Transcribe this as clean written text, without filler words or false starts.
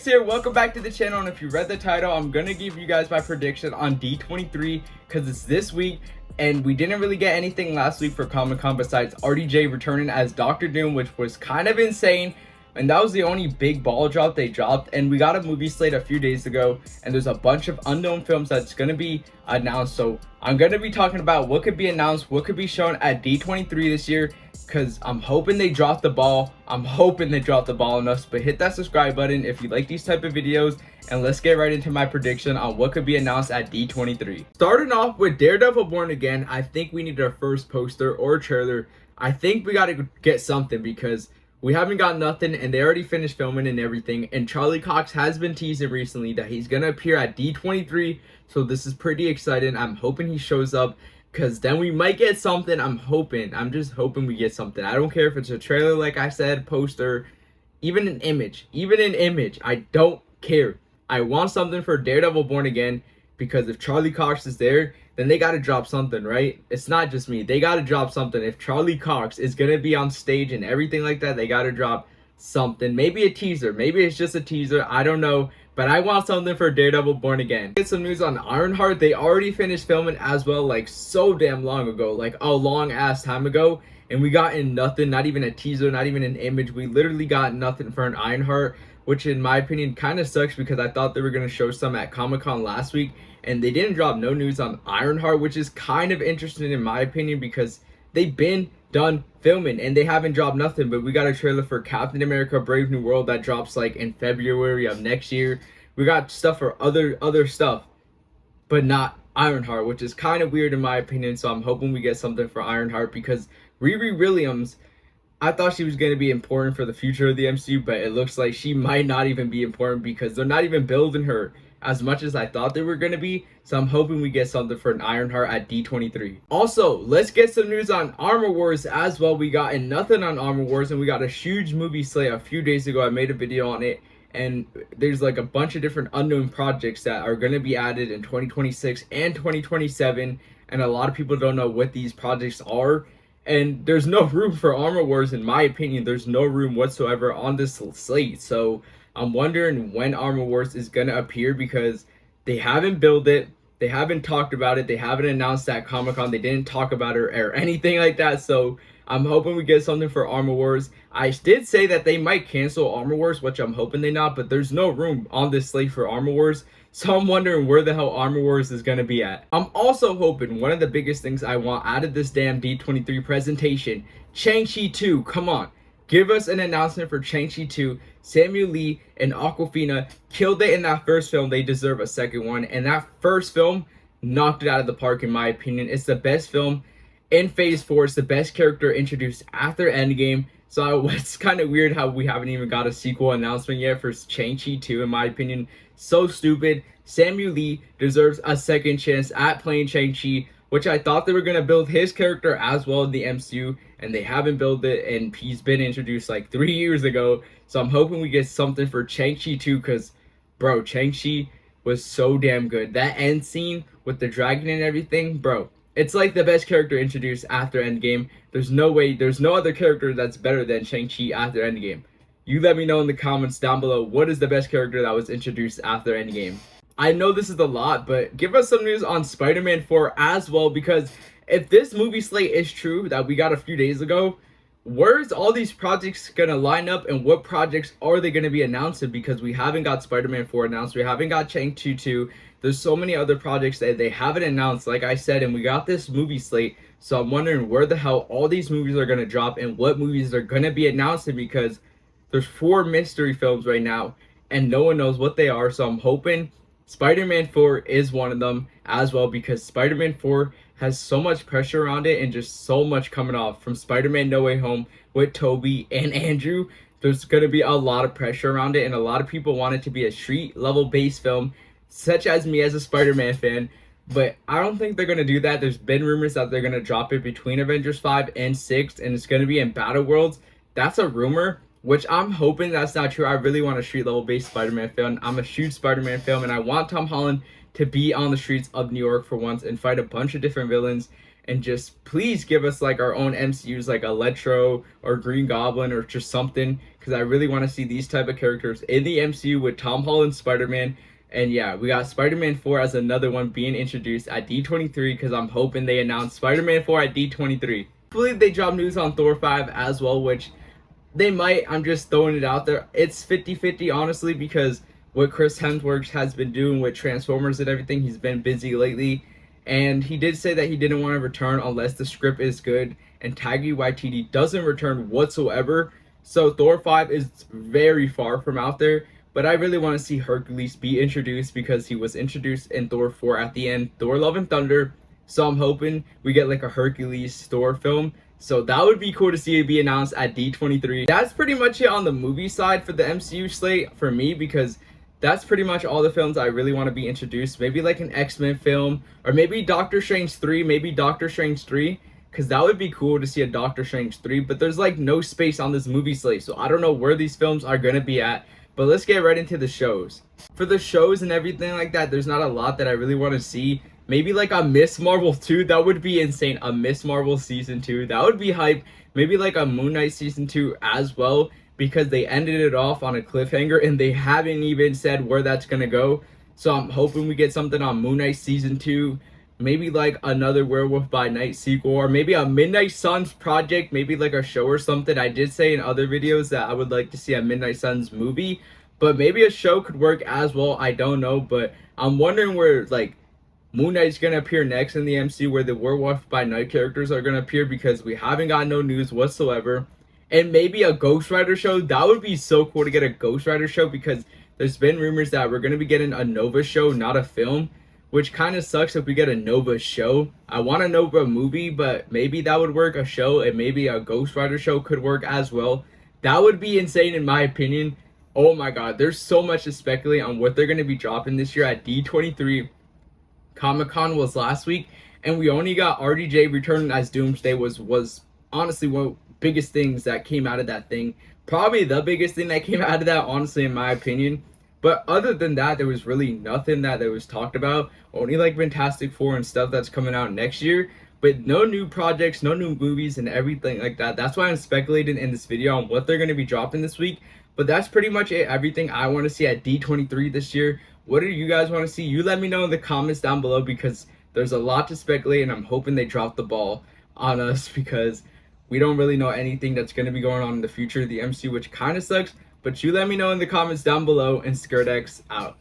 Chris here, welcome back to the channel, and if you read the title, I'm gonna give you guys my prediction on D23 because it's this week and we didn't really get anything last week for Comic-Con besides RDJ returning as Doctor Doom, which was kind of insane, and that was the only big ball drop they dropped. And we got a movie slate a few days ago and there's a bunch of unknown films that's gonna be announced, so I'm gonna be talking about what could be announced, what could be shown at D23 this year, because I'm hoping they drop the ball. I'm hoping they drop the ball on us. But hit that subscribe button if you like these type of videos, and let's get right into my prediction on what could be announced at D23. Starting off with Daredevil Born Again, I think we need our first poster or trailer. I think we got to get something because we haven't got nothing, and they already finished filming and everything. And Charlie Cox has been teasing recently that he's gonna appear at D23, so this is pretty exciting. I'm hoping he shows up, because then we might get something. I'm just hoping we get something. I don't care if it's a trailer, like I said, poster, even an image. I don't care. I want something for Daredevil Born Again, because if Charlie Cox is there, then they got to drop something, right? It's not just me. They got to drop something. If Charlie Cox is going to be on stage and everything like that, they got to drop something. Maybe a teaser. Maybe it's just a teaser. I don't know. But I want something for Daredevil Born Again. Get some news on Ironheart. They already finished filming as well, like so damn long ago, like a long ass time ago. And we got in nothing, not even a teaser, not even an image. We literally got nothing for an Ironheart, which in my opinion kind of sucks because I thought they were going to show some at Comic-Con last week. And they didn't drop no news on Ironheart, which is kind of interesting in my opinion because they've been done filming and they haven't dropped nothing. But we got a trailer for Captain America Brave New World that drops like in February of next year. We got stuff for other stuff, but not Ironheart, which is kind of weird in my opinion. So I'm hoping we get something for Ironheart because Riri Williams, I thought she was going to be important for the future of the MCU, but it looks like she might not even be important because they're not even building her as much as I thought they were going to be. So I'm hoping we get something for an Ironheart at D23. Also, let's get some news on Armor Wars as well. We got nothing on Armor Wars, and we got a huge movie slate a few days ago. I made a video on it, and there's like a bunch of different unknown projects that are going to be added in 2026 and 2027, and a lot of people don't know what these projects are. And there's no room for Armor Wars in my opinion. There's no room whatsoever on this slate. So I'm wondering when Armor Wars is going to appear because they haven't built it. They haven't talked about it. They haven't announced that Comic-Con. They didn't talk about it or anything like that. So I'm hoping we get something for Armor Wars. I did say that they might cancel Armor Wars, which I'm hoping they not. But there's no room on this slate for Armor Wars. So I'm wondering where the hell Armor Wars is going to be at. I'm also hoping one of the biggest things I want out of this damn D23 presentation, Shang-Chi 2, come on. Give us an announcement for Shang-Chi 2. Samuel Lee and Awkwafina killed it in that first film. They deserve a second one. And that first film knocked it out of the park in my opinion. It's the best film in Phase 4. It's the best character introduced after Endgame. So it's kind of weird how we haven't even got a sequel announcement yet for Shang-Chi 2 in my opinion. So stupid. Samuel Lee deserves a second chance at playing Shang-Chi, which I thought they were going to build his character as well in the MCU, and they haven't built it, and he's been introduced like 3 years ago. So I'm hoping we get something for Shang-Chi 2 because, bro, Shang-Chi was so damn good. That end scene with the dragon and everything, bro, it's like the best character introduced after Endgame. There's no way, there's no other character that's better than Shang-Chi after Endgame. You let me know in the comments down below what is the best character that was introduced after Endgame. I know this is a lot, but give us some news on Spider-Man 4 as well, because if this movie slate is true that we got a few days ago, where's all these projects gonna line up and what projects are they gonna be announcing? Because we haven't got Spider-Man 4 announced, we haven't got Shang-Chi 2, there's so many other projects that they haven't announced, like I said, and we got this movie slate. So I'm wondering where the hell all these movies are gonna drop and what movies are gonna be announcing, because there's 4 mystery films right now and no one knows what they are. So I'm hoping Spider-Man 4 is one of them as well, because Spider-Man 4 has so much pressure around it and just so much coming off from Spider-Man No Way Home with Tobey and Andrew. There's going to be a lot of pressure around it, and a lot of people want it to be a street level based film, such as me as a Spider-Man fan. But I don't think they're going to do that. There's been rumors that they're going to drop it between Avengers 5 and 6, and it's going to be in Battle Worlds. That's a rumor, which I'm hoping that's not true. I really want a street level based Spider-Man film. I'm a huge Spider-Man film, and I want Tom Holland to be on the streets of New York for once and fight a bunch of different villains, and just please give us like our own MCUs like Electro or Green Goblin or just something, because I really want to see these type of characters in the MCU with Tom Holland's Spider-Man. And yeah, we got Spider-Man 4 as another one being introduced at D23, because I'm hoping they announce Spider-Man 4 at D23. I believe they drop news on Thor 5 as well, which they might. I'm just throwing it out there. It's 50-50 honestly, because what Chris Hemsworth has been doing with Transformers and everything, he's been busy lately. And he did say that he didn't want to return unless the script is good, and Taika Waititi doesn't return whatsoever. So Thor 5 is very far from out there. But I really want to see Hercules be introduced, because he was introduced in Thor 4 at the end, Thor Love and Thunder. So I'm hoping we get like a Hercules Thor film. So that would be cool to see it be announced at D23. That's pretty much it on the movie side for the MCU slate for me, because that's pretty much all the films I really want to be introduced. Maybe like an X-Men film, or maybe Doctor Strange 3, because that would be cool to see a Doctor Strange 3, but there's like no space on this movie slate, so I don't know where these films are going to be at. But let's get right into the shows. For the shows and everything like that, there's not a lot that I really want to see. Maybe like a Miss Marvel 2, that would be insane. A Miss Marvel Season 2, that would be hype. Maybe like a Moon Knight Season 2 as well, because they ended it off on a cliffhanger and they haven't even said where that's going to go. So I'm hoping we get something on Moon Knight Season 2. Maybe like another Werewolf by Night sequel, or maybe a Midnight Suns project, maybe like a show or something. I did say in other videos that I would like to see a Midnight Suns movie, but maybe a show could work as well. I don't know, but I'm wondering where like Moon Knight's gonna appear next in the MCU, where the Werewolf by Night characters are gonna appear, because we haven't got no news whatsoever. And maybe a Ghost Rider show. That would be so cool to get a Ghost Rider show, because there's been rumors that we're gonna be getting a Nova show, not a film, which kind of sucks if we get a Nova show. I want a Nova movie, but maybe that would work, a show, and maybe a Ghost Rider show could work as well. That would be insane in my opinion. Oh my god, there's so much to speculate on what they're going to be dropping this year at D23. Comic-Con was last week, and we only got RDJ returning as Doomsday was honestly one of the biggest things that came out of that thing. Probably the biggest thing that came out of that, honestly, in my opinion. But other than that, there was really nothing that was talked about. Only like Fantastic Four and stuff that's coming out next year. But no new projects, no new movies and everything like that. That's why I'm speculating in this video on what they're going to be dropping this week. But that's pretty much it. Everything I want to see at D23 this year. What do you guys want to see? You let me know in the comments down below, because there's a lot to speculate, and I'm hoping they drop the ball on us, because we don't really know anything that's going to be going on in the future of the MCU, which kind of sucks. But you let me know in the comments down below, and Skirdex out.